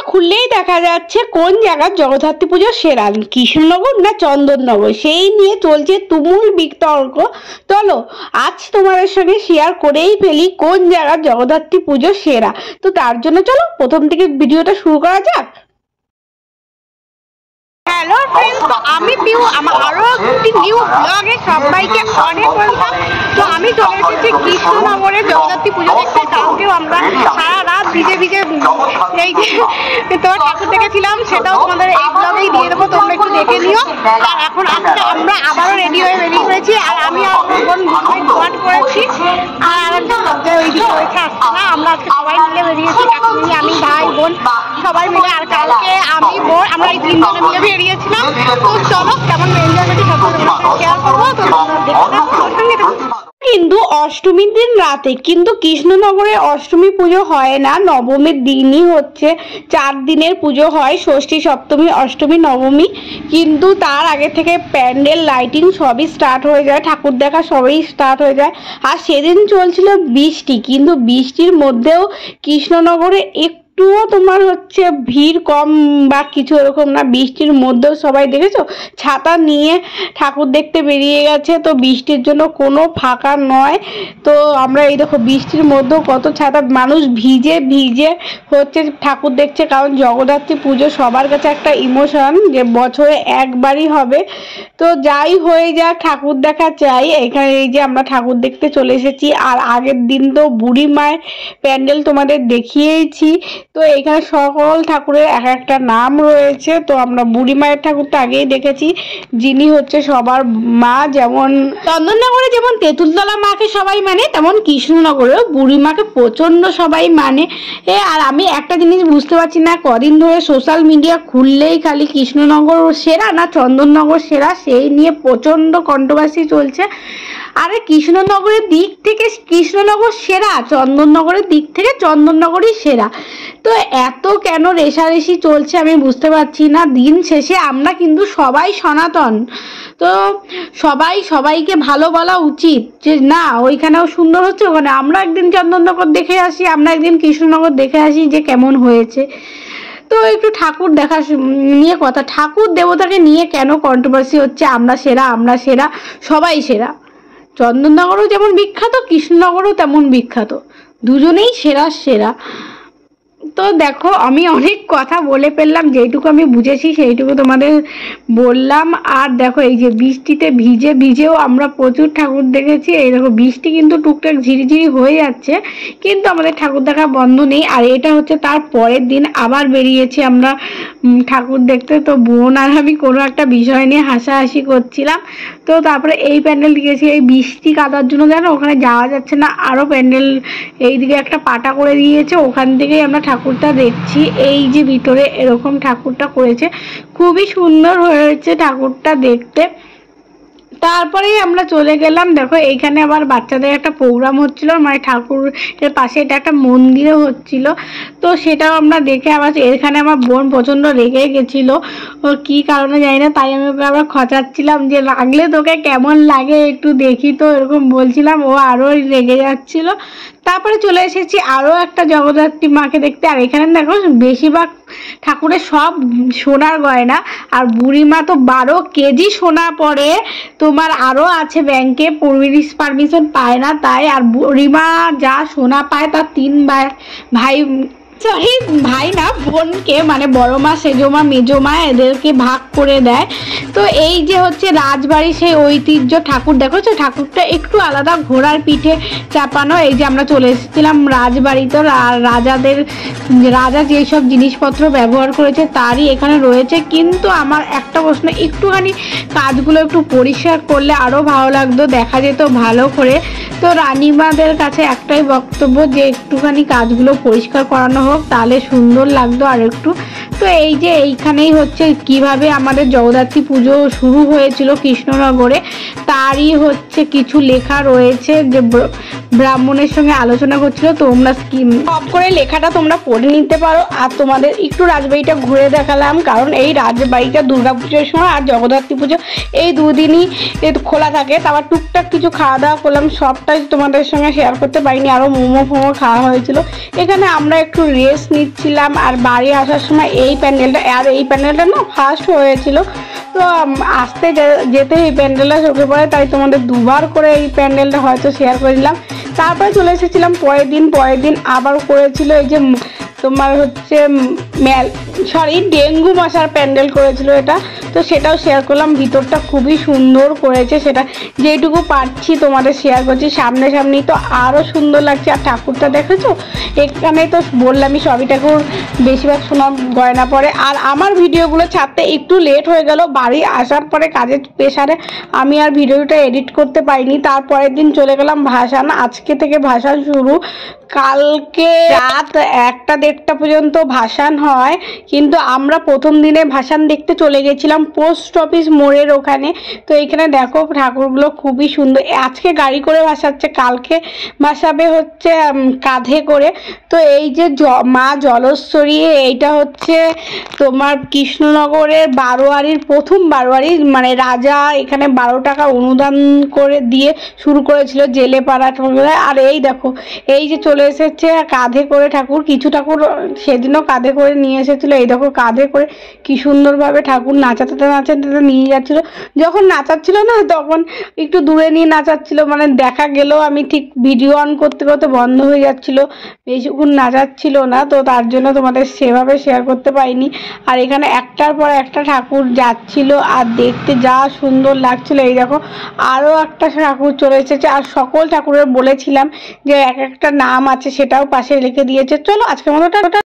খুললেই দেখা যাচ্ছে কোন জায়গার জগদ্ধাত্রী পুজো সেরা, কৃষ্ণনগর না চন্দননগর, সেই নিয়ে চলছে তুমুল বিতর্ক। চলো আজ তোমাদের সঙ্গে শেয়ার করেই ফেলি কোন জায়গার জগদ্ধাত্রী পুজো সেরা। তো তার জন্য চলো প্রথম থেকে ভিডিওটা শুরু করা যাক। হ্যালো ফ্রেন্ডস, তো আমি পিউ, আমার আরো একটি নিউ ব্লগে সবাইকে অনেক ওয়েলকাম। তো আমি চলে এসেছি কৃষ্ণনগরের জগদ্ধাত্রী পুজো দেখতে। কালকেও আমরা সারা রাত ভিজে ভিজে এই যে তোমার ঠাকুর দেখেছিলাম, সেটাও তোমাদের এই ব্লগেই দিয়ে দেবো, তোমরা একটু দেখে নিও। আর এখন আজকে আমরা আবারও রেডি হয়ে বেরিয়ে পড়েছি, আর আমি আর বোন স্পট করেছি, আর একটা সবজায় ওই দিকে রয়েছে আসছে না। আমরা আজকে সবাই মিলে বেরিয়েছি, কাকিনি, আমি, ভাই, বোন সবাই মিলে। আর কালকে আমি, বোন, আমরা এই তিনজনে মিলে বেরিয়েছিলাম। তো চলো কেমন এনজয়মেন্ট শেয়ার করবো, তো কিন্তু অষ্টমীর দিন রাতে কিন্তু কৃষ্ণনগরে অষ্টমী পুজো হয় না, নবমীর দিনই হচ্ছে 4 দিনের পুজো হয়, ষষ্ঠী, সপ্তমী, অষ্টমী, নবমী। কিন্তু তার আগে থেকে প্যান্ডেল, লাইটিং সবই স্টার্ট হয়ে যায়, ঠাকুর দেখা সবই স্টার্ট হয়ে যায়। আর সেদিন চলছিল বৃষ্টি, কিন্তু বৃষ্টির মধ্যেও কৃষ্ণনগরে একটুও তোমার হচ্ছে ভিড় কম বা কিছু এরকম না। বৃষ্টির মধ্যেও সবাই দেখেছো ছাতা নিয়ে ঠাকুর দেখতে বেরিয়ে গেছে, তো বৃষ্টির জন্য কোনো ফাঁকা নয়। তো আমরা এই দেখো বৃষ্টির মধ্যেও কত ছাতা, মানুষ ভিজে ভিজে হচ্ছে ঠাকুর দেখছে। কারণ জগদ্ধাত্রী পুজো সবার কাছে একটা ইমোশন, যে বছরে একবারই হবে। তো যাই হয়ে যাক, ঠাকুর দেখা চাই। এখানে এই যে আমরা ঠাকুর দেখতে চলে এসেছি। আর আগের দিন তো বুড়ি মায়ের প্যান্ডেল তোমাদের দেখিয়েছি। তো এখানে সকল ঠাকুরের এক একটা নাম রয়েছে। তো আমরা বুড়ি মায়ের ঠাকুরটা আগেই দেখেছি, যিনি হচ্ছে সবার মা। যেমন চন্দননগরে যেমন তেঁতুলতলা মাকে সবাই মানে, তেমন কৃষ্ণনগরেও বুড়ি মাকে প্রচন্ড সবাই মানে। আর আমি একটা জিনিস বুঝতে পারছি না, কদিন ধরে সোশ্যাল মিডিয়া খুললেই খালি কৃষ্ণনগর সেরা না চন্দননগর সেরা, সেই নিয়ে প্রচন্ড কন্ট্রোভার্সি চলছে। আরে কৃষ্ণনগরের দিক থেকে কৃষ্ণনগর সেরা, চন্দননগরের দিক থেকে চন্দননগরই সেরা। তো এত কেন রেষারেষি চলছে আমি বুঝতে পারছি না। দিন শেষে আমরা কিন্তু সবাই সনাতন, তো সবাইকে ভালো বলা উচিত, যে না ওইখানেও সুন্দর হচ্ছে, ওখানে আমরা একদিন চন্দননগর দেখে আসি, আমরা একদিন কৃষ্ণনগর দেখে আসি যে কেমন হয়েছে। তো একটু ঠাকুর দেখা নিয়ে কথা, ঠাকুর দেবতাকে নিয়ে কেন কন্ট্রোভার্সি হচ্ছে, আমরা সেরা, আমরা সেরা, সবাই সেরা। চন্দননগরও যেমন বিখ্যাত, কৃষ্ণনগরও তেমন বিখ্যাত, দুজনেই সেরা সেরা। তো দেখো আমি অনেক কথা বলে ফেললাম, যেটুকু আমি বুঝেছি সেইটুকু তোমাদের বললাম। আর দেখো এই যে বৃষ্টিতে ভিজে ভিজেও আমরা প্রচুর ঠাকুর দেখেছি। এই দেখো বৃষ্টি কিন্তু টুকটাক ঝিরিঝিরি হয়ে যাচ্ছে, কিন্তু আমাদের ঠাকুর দেখা বন্ধ নেই। আর এটা হচ্ছে তার পরের দিন আবার বেরিয়েছি আমরা ঠাকুর দেখতে। তো বোন আর আমি কোনো একটা বিষয় নিয়ে হাসাহাসি করছিলাম। তো তারপরে এই প্যান্ডেল দিয়েছি, এই বৃষ্টি কাদার জন্য জানো ওখানে যাওয়া যাচ্ছে না, আরও প্যান্ডেল এইদিকে একটা পাটা করে দিয়েছে, ওখান থেকেই আমরা ঠাকুরটা দেখছি। এই যে ভিতরে এরকম ঠাকুরটা করেছে, খুবই সুন্দর হয়েছে ঠাকুরটা দেখতে। তারপরেই আমরা চলে গেলাম, দেখো এইখানে আবার বাচ্চাদের একটা প্রোগ্রাম হচ্ছিল, মানে ঠাকুরের পাশে এটা একটা মন্দিরে হচ্ছিল। তো সেটাও আমরা দেখে আবার এখানে আমার বোন প্রচন্ড রেগে গেছিল, ও কি কারণে জানি না, তাই আমি ওকে আবার খচাচ্ছিলাম যে লাগলে তোকে কেমন লাগে একটু দেখি তো, এরকম বলছিলাম, ও আরো রেগে যাচ্ছিল। তারপরে চলে এসেছি আরো একটা জগদ্ধাত্রী মাকে দেখতে। আর এখানে দেখো বেশিরভাগ ঠাকুরের সব সোনার গয়না, আর বুড়ি মা তো 12 কেজি সোনা পরে, তোমার আরো আছে ব্যাংকে, পারমিশন পায় না তাই। আর বুড়িমা যা সোনা পায় তার 3 ভাই, সরি ভাই না, বোনকে, মানে বড় মা, সেজো মা, মেজো মা, এদেরকে ভাগ করে দেয়। তো এই যে হচ্ছে রাজবাড়ি সেই ঐতিহ্য ঠাকুর, দেখো ঠাকুরটা একটু আলাদা, ঘোড়ার পিঠে চাপানো। এই যে আমরা চলে এসেছিলাম রাজবাড়িতে, রাজা যেসব জিনিসপত্র ব্যবহার করেছে তারই এখানে রয়েছে। কিন্তু আমার একটা প্রশ্ন, একটুখানি কাজগুলো একটু পরিষ্কার করলে আরও ভালো লাগতো, দেখা যেত ভালো করে। তো রানীমাদের কাছে একটাই বক্তব্য, যে একটুখানি কাজগুলো পরিষ্কার করানো হোক, তাহলে সুন্দর লাগতো আর একটু। তো এই যে এইখানেই হচ্ছে কিভাবে আমাদের জগদ্ধাত্রী পুজো শুরু হয়েছিল কৃষ্ণনগরে। তারই হচ্ছে কিছু লেখা রয়েছে, যে ব্রাহ্মণের সঙ্গে আলোচনা করছিল। তোমরা স্কিম সব করে লেখাটা তোমরা পড়ে নিতে পারো। আর তোমাদের একটু রাজবাড়িটা ঘুরে দেখালাম, কারণ এই রাজবাড়িটা দুর্গাপুজোর সময় আর জগদ্ধাত্রী পুজো এই দুদিনই খোলা থাকে। তারপর টুকটাক কিছু খাওয়া দাওয়া করলাম, সবটাই তোমাদের সঙ্গে শেয়ার করতে পারিনি। আরও মোমো ফোমো খাওয়া হয়েছিল। এখানে আমরা একটু রেস্ট নিচ্ছিলাম। আর বাড়ি আসার সময় এই প্যান্ডেলটা, আর এই প্যান্ডেলটা না ফার্স্ট হয়েছিল, তো আসতে যেতে এই প্যান্ডেলটা চোখে পড়ে, তাই তোমাদের দুবার করে এই প্যান্ডেলটা হয়তো শেয়ার করে দিলাম। তারপরে চলে এসেছিলাম পরের দিন আবার করেছিল এই যে তোমার হচ্ছে ডেঙ্গু মশার প্যান্ডেল করেছিল এটা, তো সেটাও শেয়ার করলাম। ভিতরটা খুবই সুন্দর করেছে, সেটা যেটুকু পারছি তোমাদের শেয়ার করছি। সামনাসামনি তো আরও সুন্দর লাগছে। আর ঠাকুরটা দেখেছো, এখানে তো বললামই সবই ঠাকুর বেশিরভাগ সোনা গয়না পরে। আর আমার ভিডিওগুলো ছাড়তে একটু লেট হয়ে গেল, বাড়ি আসার পরে কাজের প্রেশারে আমি আর ভিডিওটা এডিট করতে পারিনি। তারপরের দিন চলে গেলাম ভাসান। আজকে থেকে ভাসান শুরু, কালকে রাত 1টা-1:30 পর্যন্ত ভাসান হয়। কিন্তু আমরা প্রথম দিনে ভাসান দেখতে চলে গেছিলাম পোস্ট অফিস মোড়ের ওখানে। তো এইখানে দেখো ঠাকুরগুলো খুবই সুন্দর। আজকে গাড়ি করে ভাসাচ্ছে, কালকে ভাসাবে হচ্ছে কাঁধে করে। তো এই যে মা জলেশ্বরী, এইটা হচ্ছে তোমার কৃষ্ণনগরের বারোয়ারির প্রথম বারোয়ারি, মানে রাজা এখানে 12 টাকা অনুদান করে দিয়ে শুরু করেছিল জেলে পাড়া। আর এই দেখো এই যে চলে এসেছে কাঁধে করে ঠাকুর। কিছু ঠাকুর সেদিনও কাঁধে করে নিয়ে এসেছিলো। এই দেখো কাঁধে করে কি সুন্দরভাবে ঠাকুর নাচাতে নিয়ে যাচ্ছিলো। যখন নাচাচ্ছিল না তখন একটু দূরে নিয়ে নাচাচ্ছিল, মানে দেখা গেলেও আমি ঠিক ভিডিও অন করতে করতে বন্ধ হয়ে যাচ্ছিলো, বেশিক্ষণ নাচাচ্ছিল না, তো তার জন্য তোমাদের সেভাবে শেয়ার করতে পারিনি। আর এখানে একটার পর একটা ঠাকুর যাচ্ছিল, আর দেখতে যা সুন্দর লাগছিল। এই দেখো আরও একটা ঠাকুর চলে এসেছে। আর সকল ঠাকুরের বলেছিলাম যে এক একটা নাম আছে, সেটাও পাশে লিখে দিয়েছে। চলো আজকের মতো টাটা।